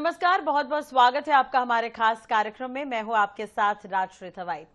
नमस्कार, बहुत बहुत स्वागत है आपका हमारे खास कार्यक्रम में। मैं हूं आपके साथ राजश्री थवाई।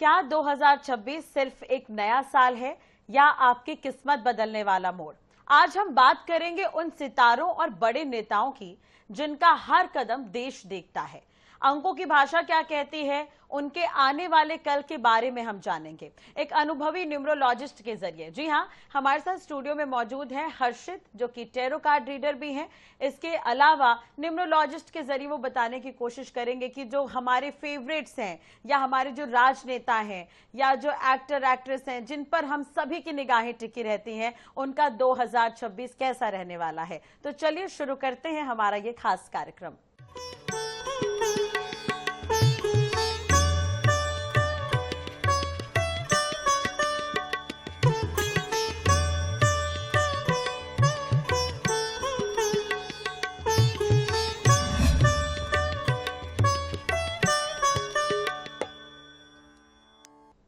क्या 2026 सिर्फ एक नया साल है या आपकी किस्मत बदलने वाला मोड़? आज हम बात करेंगे उन सितारों और बड़े नेताओं की जिनका हर कदम देश देखता है। अंकों की भाषा क्या कहती है, उनके आने वाले कल के बारे में हम जानेंगे एक अनुभवी न्यूमरोलॉजिस्ट के जरिए। जी हां, हमारे साथ स्टूडियो में मौजूद है हर्षित, जो कि टैरो कार्ड रीडर भी हैं। इसके अलावा न्यूमरोलॉजिस्ट के जरिए वो बताने की कोशिश करेंगे कि जो हमारे फेवरेट्स हैं या हमारे जो राजनेता हैं या जो एक्टर एक्ट्रेस हैं जिन पर हम सभी की निगाहें टिकी रहती हैं, उनका 2026 कैसा रहने वाला है। तो चलिए शुरू करते हैं हमारा ये खास कार्यक्रम।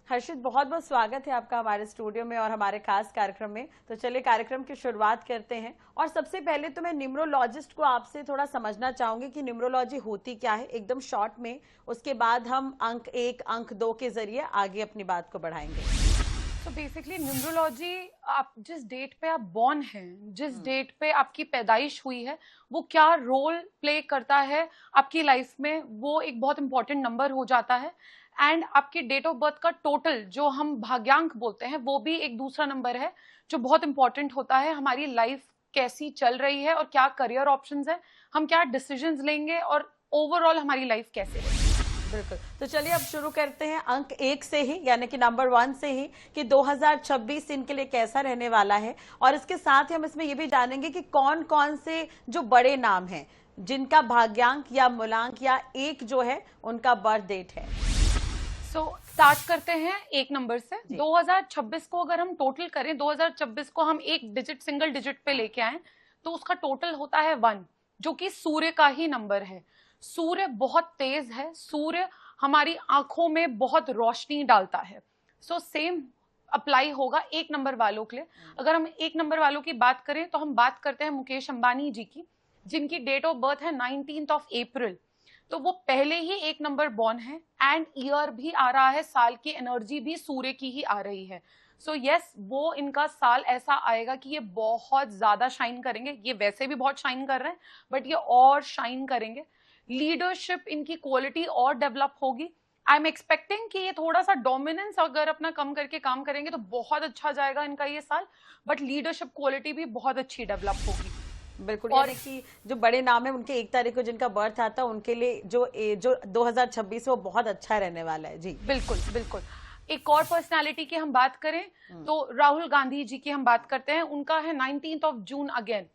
हर्षित, बहुत बहुत स्वागत है आपका हमारे स्टूडियो में और हमारे खास कार्यक्रम में। तो चलिए कार्यक्रम की शुरुआत करते हैं। और सबसे पहले तो मैं न्यूमरोलॉजिस्ट को आपसे थोड़ा समझना चाहूंगी कि न्यूमरोलॉजी होती क्या है, एकदम शॉर्ट में। उसके बाद हम अंक 1, अंक 2 के जरिए आगे अपनी बात को बढ़ाएंगे। तो बेसिकली न्यूमरोलॉजी, आप जिस डेट पे आप बॉर्न हैं, जिस डेट पे आपकी पैदाइश हुई है, वो क्या रोल प्ले करता है आपकी लाइफ में, वो एक बहुत इंपॉर्टेंट नंबर हो जाता है। एंड आपके डेट ऑफ बर्थ का टोटल, जो हम भाग्यांक बोलते हैं, वो भी एक दूसरा नंबर है जो बहुत इंपॉर्टेंट होता है। हमारी लाइफ कैसी चल रही है और क्या करियर ऑप्शंस है, हम क्या डिसीजंस लेंगे और ओवरऑल हमारी लाइफ कैसे है। बिल्कुल, तो चलिए अब शुरू करते हैं अंक 1 से ही, यानी कि नंबर 1 से ही, कि 2026 इनके लिए कैसा रहने वाला है। और इसके साथ ही हम इसमें ये भी जानेंगे कि कौन कौन से जो बड़े नाम हैं जिनका भाग्यांक या मूलांक या 1 जो है उनका बर्थ डेट है। स्टार्ट करते हैं 1 नंबर से। 2026 को अगर हम टोटल करें, 2026 को हम एक डिजिट, सिंगल डिजिट पे लेके आए, तो उसका टोटल होता है 1, जो कि सूर्य का ही नंबर है। सूर्य बहुत तेज है, सूर्य हमारी आंखों में बहुत रोशनी डालता है। सेम अप्लाई होगा 1 नंबर वालों के लिए। अगर हम 1 नंबर वालों की बात करें तो हम बात करते हैं मुकेश अंबानी जी की, जिनकी डेट ऑफ बर्थ है 19 अप्रैल। तो वो पहले ही 1 नंबर बॉर्न है एंड ईयर भी आ रहा है, साल की एनर्जी भी सूर्य की ही आ रही है। यस, वो इनका साल ऐसा आएगा कि ये बहुत ज्यादा शाइन करेंगे। ये वैसे भी बहुत शाइन कर रहे हैं, बट ये और शाइन करेंगे। लीडरशिप इनकी क्वालिटी और डेवलप होगी। आई एम एक्सपेक्टिंग कि ये थोड़ा सा डोमिनेंस अगर अपना कम करके काम करेंगे तो बहुत अच्छा जाएगा इनका ये साल, बट लीडरशिप क्वालिटी भी बहुत अच्छी डेवलप होगी। बिल्कुल, और कि जो बड़े नाम है उनके 1 तारीख को जिनका बर्थ आता है, उनके लिए जो 2026 वो बहुत अच्छा रहने वाला है। जी बिल्कुल बिल्कुल। एक और पर्सनालिटी की हम बात करें तो राहुल गांधी जी की हम बात करते हैं। उनका है 19 जून अगेन।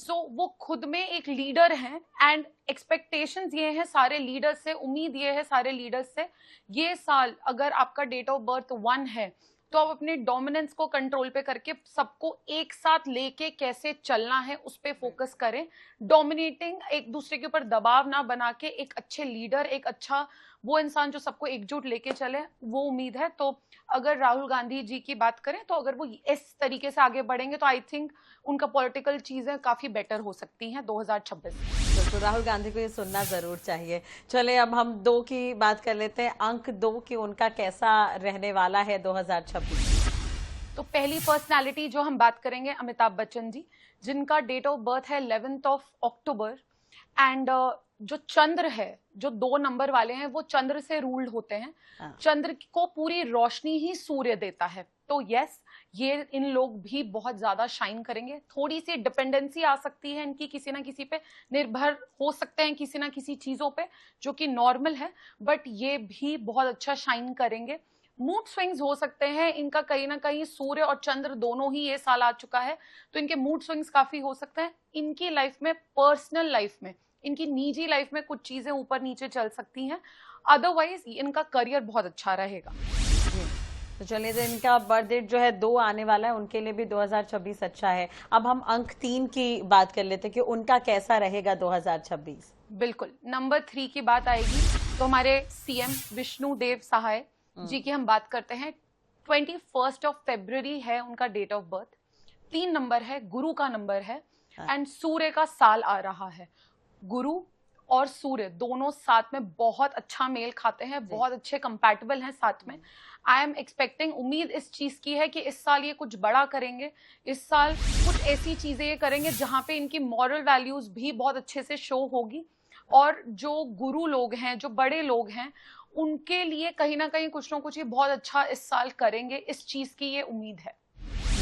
वो खुद में एक लीडर हैं एंड एक्सपेक्टेशंस ये हैं सारे लीडर्स से, उम्मीद ये है सारे लीडर्स से, ये साल अगर आपका डेट ऑफ बर्थ 1 है तो आप अपने डोमिनेंस को कंट्रोल पे करके सबको एक साथ लेके कैसे चलना है उस पे फोकस करें। डोमिनेटिंग, एक दूसरे के ऊपर दबाव ना बना के एक अच्छे लीडर, एक अच्छा वो इंसान जो सबको एकजुट लेके चले, वो उम्मीद है। तो अगर राहुल गांधी जी की बात करें तो अगर वो इस तरीके से आगे बढ़ेंगे तो आई थिंक उनका पॉलिटिकल चीजें काफी बेटर हो सकती हैं 2026। बिल्कुल, राहुल गांधी को ये सुनना जरूर चाहिए। चले अब हम 2 की बात कर लेते हैं, अंक 2 की उनका कैसा रहने वाला है 2026। तो पहली पर्सनालिटी जो हम बात करेंगे, अमिताभ बच्चन जी, जिनका डेट ऑफ बर्थ है 11 अक्टूबर। एंड जो चंद्र है, जो 2 नंबर वाले हैं, वो चंद्र से रूल्ड होते हैं। चंद्र को पूरी रोशनी ही सूर्य देता है। तो यस, ये इन लोग भी बहुत ज्यादा शाइन करेंगे। थोड़ी सी डिपेंडेंसी आ सकती है इनकी, किसी ना किसी पे निर्भर हो सकते हैं किसी ना किसी चीजों पे, जो कि नॉर्मल है, बट ये भी बहुत अच्छा शाइन करेंगे। मूड स्विंग्स हो सकते हैं इनका, कहीं ना कहीं सूर्य और चंद्र दोनों ही ये साल आ चुका है, तो इनके मूड स्विंग्स काफी हो सकते हैं। इनकी लाइफ में, पर्सनल लाइफ में, इनकी निजी लाइफ में कुछ चीजें ऊपर नीचे चल सकती हैं। अदरवाइज इनका करियर बहुत अच्छा रहेगा। तो चलिए, तो इनका बर्थ डेट जो है 2 आने वाला है, उनके लिए भी 2026 अच्छा है। अब हम अंक 3 की बात कर लेते हैं कि उनका कैसा रहेगा 2026। बिल्कुल, नंबर 3 की बात आएगी तो हमारे सीएम विष्णु देव सहाय जी की हम बात करते हैं। 21 फरवरी है उनका डेट ऑफ बर्थ। 3 नंबर है, गुरु का नंबर है एंड सूर्य का साल आ रहा है। गुरु और सूर्य दोनों साथ में बहुत अच्छा मेल खाते हैं, बहुत अच्छे कंपैटिबल हैं साथ में। आई एम एक्सपेक्टिंग, उम्मीद इस चीज की है कि इस साल ये कुछ बड़ा करेंगे, इस साल कुछ ऐसी चीजें ये करेंगे जहां पे इनकी मॉरल वैल्यूज भी बहुत अच्छे से शो होगी, और जो गुरु लोग हैं, जो बड़े लोग हैं, उनके लिए कहीं ना कुछ ये बहुत अच्छा इस साल करेंगे, इस चीज की ये उम्मीद है।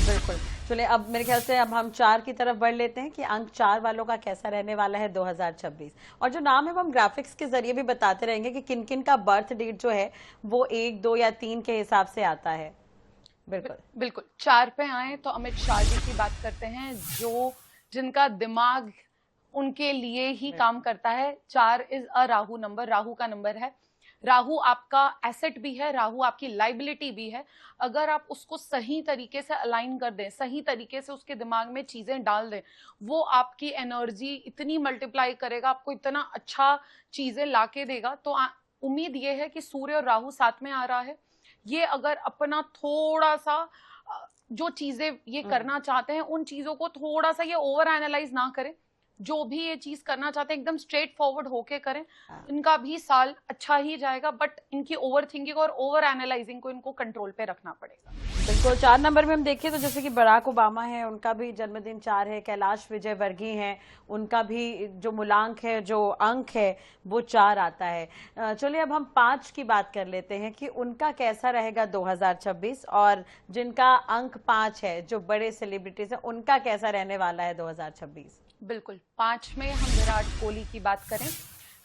बिल्कुल। चलिए अब मेरे ख्याल से अब हम 4 की तरफ बढ़ लेते हैं कि अंक 4 वालों का कैसा रहने वाला है 2026। और जो नाम है वो हम ग्राफिक्स के जरिए भी बताते रहेंगे कि किन किन का बर्थ डेट जो है वो 1, 2 या 3 के हिसाब से आता है। बिल्कुल 4 पे आए तो अमित शाह जी की बात करते हैं, जो जिनका दिमाग उनके लिए ही काम करता है। 4 is a Rahu number, Rahu का नंबर है। राहु आपका एसेट भी है, राहु आपकी लाइबिलिटी भी है। अगर आप उसको सही तरीके से अलाइन कर दें, सही तरीके से उसके दिमाग में चीजें डाल दें, वो आपकी एनर्जी इतनी मल्टीप्लाई करेगा, आपको इतना अच्छा चीजें लाके देगा। तो उम्मीद ये है कि सूर्य और राहु साथ में आ रहा है, ये अगर अपना थोड़ा सा जो चीजें ये करना चाहते हैं उन चीजों को थोड़ा सा ये ओवर एनालाइज ना करें, जो भी ये चीज करना चाहते हैं एकदम स्ट्रेट फॉरवर्ड होके करें, इनका भी साल अच्छा ही जाएगा। बट इनकी ओवर थिंकिंग और ओवर एनालाइजिंग को इनको कंट्रोल पे रखना पड़ेगा। बिल्कुल। 4 नंबर में हम देखें तो जैसे कि बराक ओबामा है, उनका भी जन्मदिन 4 है। कैलाश विजयवर्गीय हैं, उनका भी जो मूलांक है, जो अंक है वो 4 आता है। चलिए अब हम 5 की बात कर लेते हैं कि उनका कैसा रहेगा 2026, और जिनका अंक 5 है, जो बड़े सेलिब्रिटीज है, उनका कैसा रहने वाला है 2026। बिल्कुल। 5 में हम विराट कोहली की बात करें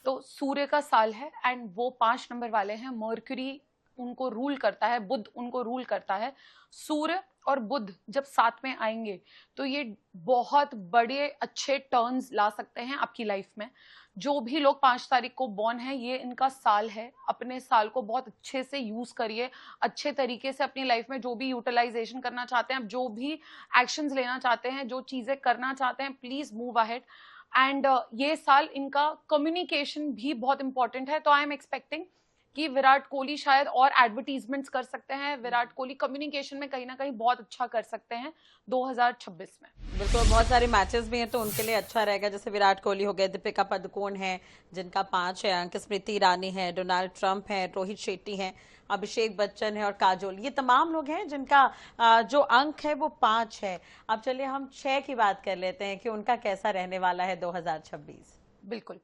तो सूर्य का साल है एंड वो 5 नंबर वाले हैं। मर्क्यूरी उनको रूल करता है, बुध उनको रूल करता है। सूर्य और बुध जब साथ में आएंगे तो ये बहुत बड़े अच्छे टर्न्स ला सकते हैं आपकी लाइफ में। जो भी लोग 5 तारीख को बॉर्न है, ये इनका साल है। अपने साल को बहुत अच्छे से यूज करिए, अच्छे तरीके से अपनी लाइफ में जो भी यूटिलाइजेशन करना चाहते हैं, जो भी एक्शंस लेना चाहते हैं, जो चीजें करना चाहते हैं, प्लीज मूव अहेड। एंड ये साल इनका कम्युनिकेशन भी बहुत इंपॉर्टेंट है। तो आई एम एक्सपेक्टिंग कि विराट कोहली शायद और एडवर्टीजमेंट्स कर सकते हैं, विराट कोहली कम्युनिकेशन में कहीं ना कहीं बहुत अच्छा कर सकते हैं 2026 में। बिल्कुल। बहुत सारे मैचेस भी हैं तो उनके लिए अच्छा रहेगा, जैसे विराट कोहली हो गए, दीपिका पादुकोण है जिनका 5 है अंक, स्मृति ईरानी है, डोनाल्ड ट्रंप है, रोहित शेट्टी है, अभिषेक बच्चन है और काजोल, ये तमाम लोग हैं जिनका जो अंक है वो 5 है। अब चलिए हम 6 की बात कर लेते हैं कि उनका कैसा रहने वाला है 2026। बिल्कुल।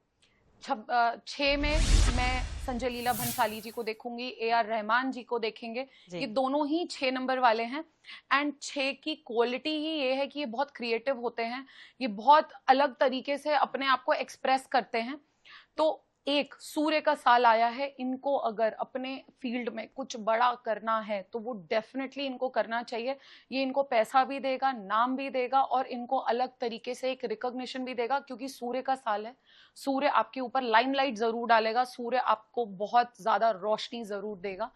6 में मैं संजय लीला भंसाली जी को देखूंगी, AR रहमान जी को देखेंगे। ये दोनों ही 6 नंबर वाले हैं एंड 6 की क्वालिटी ही ये है कि ये बहुत क्रिएटिव होते हैं, ये बहुत अलग तरीके से अपने आप को एक्सप्रेस करते हैं। तो एक सूर्य का साल आया है, इनको अगर अपने फील्ड में कुछ बड़ा करना है तो वो डेफिनेटली इनको करना चाहिए। ये इनको पैसा भी देगा, नाम भी देगा और इनको अलग तरीके से एक रिकॉग्निशन भी देगा, क्योंकि सूर्य का साल है। सूर्य आपके ऊपर लाइमलाइट जरूर डालेगा, सूर्य आपको बहुत ज्यादा रोशनी जरूर देगा।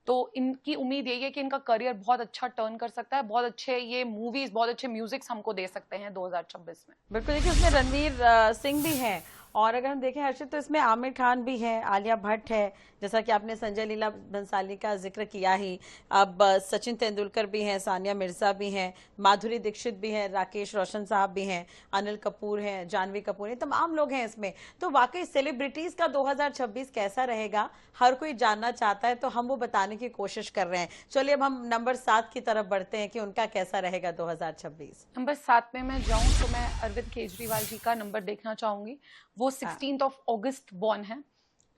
तो इनकी उम्मीद यही है कि इनका करियर बहुत अच्छा टर्न कर सकता है, बहुत अच्छे ये मूवीज, बहुत अच्छे म्यूजिक्स हमको दे सकते हैं 2026 में। बिल्कुल। देखिए इसमें रणवीर सिंह भी हैं, और अगर हम देखें हर्षित तो इसमें आमिर खान भी है, आलिया भट्ट है, जैसा कि आपने संजय लीला भंसाली का जिक्र किया ही। अब सचिन तेंदुलकर भी हैं, सानिया मिर्जा भी हैं, माधुरी दीक्षित भी हैं, राकेश रोशन साहब भी हैं, अनिल कपूर हैं, जानवी कपूर हैं, तमाम लोग हैं इसमें। तो वाकई सेलिब्रिटीज का 2026 कैसा रहेगा हर कोई जानना चाहता है, तो हम वो बताने की कोशिश कर रहे हैं। चलिए अब हम नंबर 7 की तरफ बढ़ते हैं कि उनका कैसा रहेगा 2026। नंबर 7 में मैं जाऊं तो मैं अरविंद केजरीवाल जी का नंबर देखना चाहूंगी। वो 16 अगस्त बॉर्न है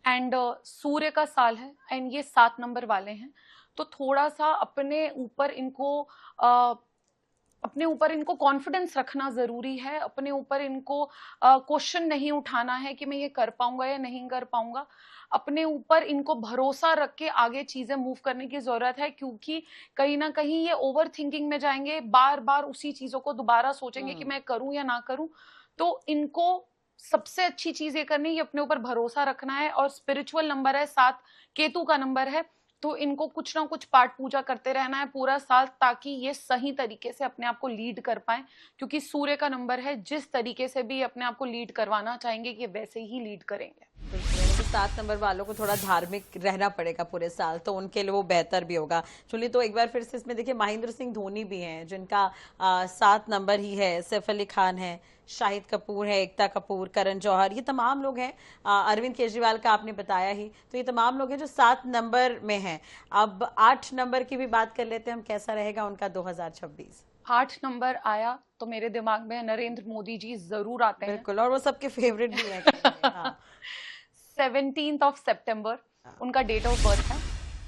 एंड सूर्य का साल है एंड ये 7 नंबर वाले हैं। तो थोड़ा सा अपने ऊपर इनको कॉन्फिडेंस रखना जरूरी है, अपने ऊपर इनको क्वेश्चन नहीं उठाना है कि मैं ये कर पाऊंगा या नहीं कर पाऊंगा। अपने ऊपर इनको भरोसा रख के आगे चीजें मूव करने की जरूरत है, क्योंकि कहीं ना कहीं ये ओवर थिंकिंग में जाएंगे, बार बार उसी चीजों को दोबारा सोचेंगे कि मैं करूं या ना करूं। तो इनको सबसे अच्छी चीज ये करनी है, अपने ऊपर भरोसा रखना है। और स्पिरिचुअल नंबर है 7, केतु का नंबर है, तो इनको कुछ ना कुछ पाठ पूजा करते रहना है पूरा साल, ताकि ये सही तरीके से अपने आप को लीड कर पाए। क्योंकि सूर्य का नंबर है, जिस तरीके से भी अपने आप को लीड करवाना चाहेंगे कि वैसे ही लीड करेंगे। 7 नंबर वालों को थोड़ा धार्मिक रहना पड़ेगा पूरे साल, तो उनके लिए वो बेहतर भी होगा। चलिए, तो एक बार फिर से इसमें देखिए, महेंद्र सिंह धोनी भी हैं जिनका 7 नंबर ही है, सैफ अली खान है, शाहिद कपूर है, एकता कपूर, करण जौहर, ये तमाम लोग हैं। अरविंद केजरीवाल का आपने बताया ही, तो ये तमाम लोग हैं जो 7 नंबर में हैं। अब 8 नंबर की भी बात कर लेते हैं हम, कैसा रहेगा उनका 2026? 8 नंबर आया तो मेरे दिमाग में नरेंद्र मोदी जी जरूर आते हैं। बिल्कुल, और वो सबके फेवरेट भी हैं। हाँ। 17th of September उनका डेट ऑफ बर्थ है।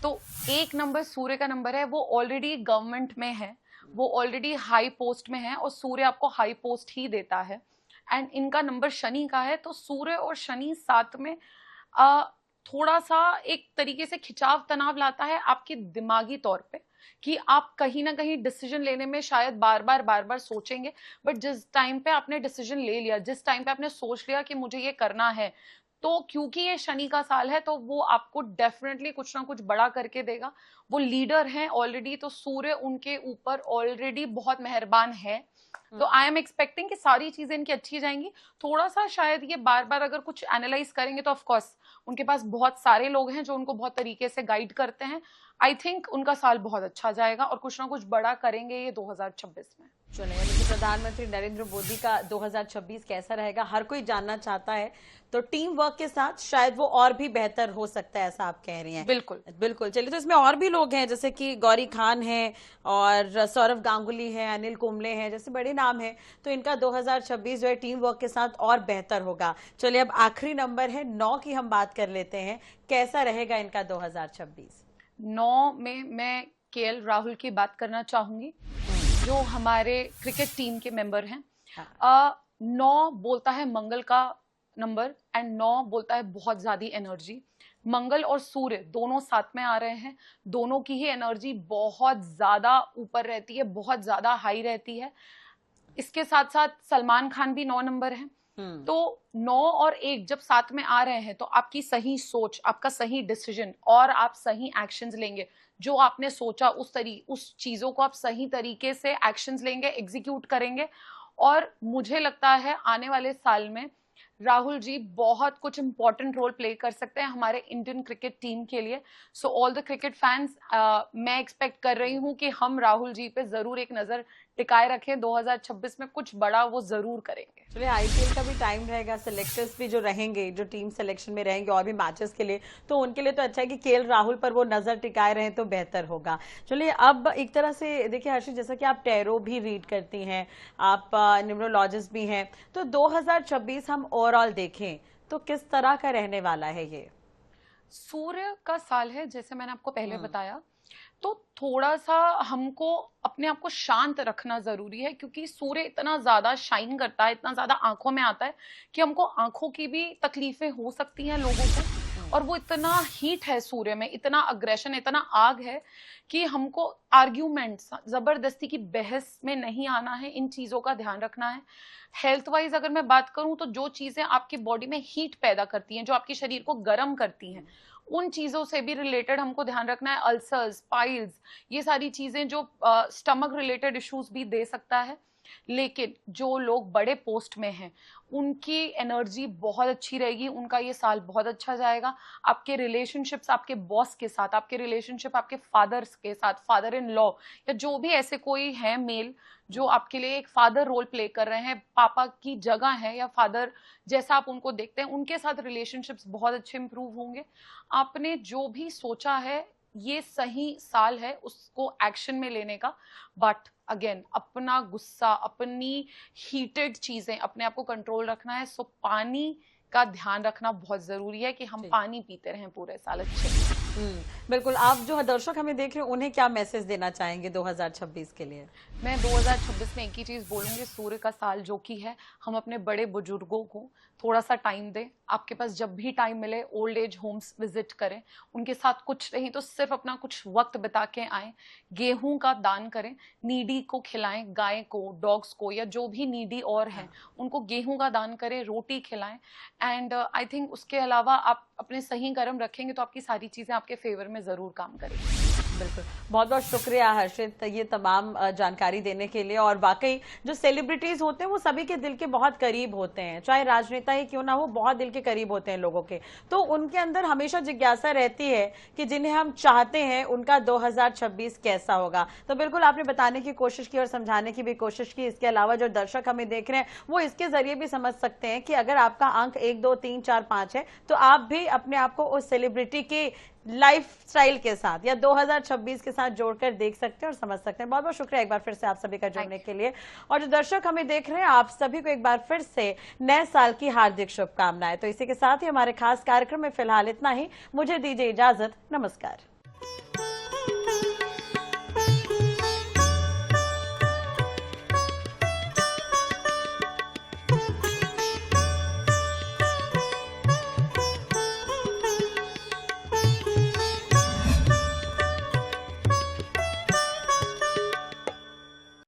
तो 1 नंबर सूर्य का नंबर है, वो ऑलरेडी गवर्नमेंट में है, वो ऑलरेडी हाई पोस्ट में है, और सूर्य आपको हाई पोस्ट ही देता है। एंड इनका नंबर शनि का है, तो सूर्य और शनि साथ में थोड़ा सा एक तरीके से खिंचाव तनाव लाता है आपके दिमागी तौर पे, कि आप कहीं ना कहीं डिसीजन लेने में शायद बार बार सोचेंगे, बट जिस टाइम पे आपने डिसीजन ले लिया, जिस टाइम पे आपने सोच लिया कि मुझे ये करना है, तो क्योंकि ये शनि का साल है तो वो आपको डेफिनेटली कुछ ना कुछ बड़ा करके देगा। वो लीडर हैं ऑलरेडी, तो सूर्य उनके ऊपर ऑलरेडी बहुत मेहरबान है। तो आई एम एक्सपेक्टिंग कि सारी चीजें इनकी अच्छी जाएंगी। थोड़ा सा शायद ये बार बार अगर कुछ एनालाइज करेंगे तो ऑफ कोर्स उनके पास बहुत सारे लोग हैं जो उनको बहुत तरीके से गाइड करते हैं। आई थिंक उनका साल बहुत अच्छा जाएगा और कुछ ना कुछ बड़ा करेंगे ये 2026 में। चलिए, यानी कि प्रधानमंत्री नरेंद्र मोदी का 2026 कैसा रहेगा हर कोई जानना चाहता है, तो टीम वर्क के साथ शायद वो और भी बेहतर हो सकता है, ऐसा आप कह रही हैं। बिल्कुल बिल्कुल। चलिए, तो इसमें और भी लोग हैं, जैसे कि गौरी खान है और सौरव गांगुली है, अनिल कुंबले हैं, जैसे बड़े नाम हैं, तो इनका 2026 जो है टीम वर्क के साथ और बेहतर होगा। चलिए, अब आखिरी नंबर है 9 की हम बात कर लेते हैं, कैसा रहेगा इनका 2026? 9 में मैं केएल राहुल की बात करना चाहूंगी, जो हमारे क्रिकेट टीम के मेंबर हैं। 9 बोलता है मंगल का नंबर, एंड 9 बोलता है बहुत ज्यादा एनर्जी। मंगल और सूर्य दोनों साथ में आ रहे हैं, दोनों की ही एनर्जी बहुत ज्यादा ऊपर रहती है, बहुत ज्यादा हाई रहती है। इसके साथ साथ सलमान खान भी 9 नंबर है। तो 9 और 1 जब साथ में आ रहे हैं तो आपकी सही सोच, आपका सही डिसीजन और आप सही एक्शंस लेंगे, जो आपने सोचा उस चीजों को आप सही तरीके से एक्शंस लेंगे, एग्जीक्यूट करेंगे। और मुझे लगता है आने वाले साल में राहुल जी बहुत कुछ इंपॉर्टेंट रोल प्ले कर सकते हैं हमारे इंडियन क्रिकेट टीम के लिए। So all the cricket fans, मैं एक्सपेक्ट कर रही हूं कि हम राहुल जी पे जरूर एक नजर टिकाए रखें। 2026 में कुछ बड़ा वो जरूर करेंगे। चलिए, आईपीएल का भी टाइम रहेगा, सिलेक्टर्स भी जो रहेंगे, जो टीम सिलेक्शन में रहेंगे और भी मैचेस के लिए, तो उनके लिए तो अच्छा है कि केएल राहुल पर वो नजर टिकाए रहे तो बेहतर होगा। चलिए, अब एक तरह से देखिए हर्षित, जैसा कि आप टैरो भी रीड करती हैं, आप न्यूमरोलॉजिस्ट भी हैं, तो 2026 हम ओवरऑल देखें तो किस तरह का रहने वाला है ये? सूर्य का साल है, जैसे मैंने आपको पहले बताया, तो थोड़ा सा हमको अपने आप को शांत रखना जरूरी है, क्योंकि सूर्य इतना ज्यादा शाइन करता है, इतना ज्यादा आंखों में आता है कि हमको आंखों की भी तकलीफें हो सकती हैं लोगों को। और वो इतना हीट है सूर्य में, इतना अग्रेशन, इतना आग है कि हमको आर्ग्यूमेंट्स, जबरदस्ती की बहस में नहीं आना है, इन चीजों का ध्यान रखना है। हेल्थ वाइज अगर मैं बात करूं तो जो चीजें आपकी बॉडी में हीट पैदा करती हैं, जो आपके शरीर को गर्म करती हैं, उन चीजों से भी रिलेटेड हमको ध्यान रखना है। अल्सर्स, पाइल्स, ये सारी चीजें जो स्टमक रिलेटेड इश्यूज भी दे सकता है। लेकिन जो लोग बड़े पोस्ट में हैं उनकी एनर्जी बहुत अच्छी रहेगी, उनका ये साल बहुत अच्छा जाएगा। आपके रिलेशनशिप्स आपके बॉस के साथ, आपके रिलेशनशिप आपके फादर्स के साथ, फादर इन लॉ, या जो भी ऐसे कोई है मेल जो आपके लिए एक फादर रोल प्ले कर रहे हैं, पापा की जगह है या फादर जैसा आप उनको देखते हैं, उनके साथ रिलेशनशिप्स बहुत अच्छे इंप्रूव होंगे। आपने जो भी सोचा है, ये सही साल है उसको एक्शन में लेने का। बट अगेन, अपना गुस्सा, अपनी हीटेड चीजें, अपने आप को कंट्रोल रखना है। सो पानी का ध्यान रखना बहुत जरूरी है कि हम पानी पीते रहें पूरे साल अच्छे से। बिल्कुल। आप जो दर्शक हमें देख रहे हैं उन्हें क्या मैसेज देना चाहेंगे 2026 के लिए? मैं 2026 में एक ही चीज बोलूंगी, सूर्य का साल जो कि है, हम अपने बड़े बुजुर्गों को थोड़ा सा टाइम दें। आपके पास जब भी टाइम मिले ओल्ड एज होम्स विजिट करें, उनके साथ कुछ नहीं तो सिर्फ अपना कुछ वक्त बिता के आए। गेहूं का दान करें, नीडी को खिलाएं, गाय को, डॉग्स को, या जो भी नीडी और हैं उनको गेहूं का दान करें, रोटी खिलाएं। एंड आई थिंक उसके अलावा आप अपने सही कर्म रखेंगे तो आपकी सारी चीजें आपके फेवर में जरूर काम करें। बिल्कुल, बहुत बहुत शुक्रिया हर्षित ये तमाम जानकारी देने के लिए। और वाकई जो सेलिब्रिटीज होते हैं वो सभी के दिल के बहुत करीब होते हैं, चाहे राजनेता ही क्यों ना हो, बहुत दिल के करीब होते हैं लोगों के। तो उनके अंदर हमेशा जिज्ञासा रहती है कि जिन्हें हम चाहते हैं उनका 2026 कैसा होगा। तो बिल्कुल आपने बताने की कोशिश की और समझाने की भी कोशिश की। इसके अलावा जो दर्शक हमें देख रहे हैं वो इसके जरिए भी समझ सकते हैं कि अगर आपका अंक 1 2 3 4 5 है तो आप भी अपने आप को उस सेलिब्रिटी के लाइफस्टाइल के साथ या 2026 के साथ जोड़कर देख सकते हैं और समझ सकते हैं। बहुत बहुत शुक्रिया एक बार फिर से आप सभी का जुड़ने के लिए। और जो दर्शक हमें देख रहे हैं आप सभी को एक बार फिर से नए साल की हार्दिक शुभकामनाएं। तो इसी के साथ ही हमारे खास कार्यक्रम में फिलहाल इतना ही। मुझे दीजिए इजाजत, नमस्कार।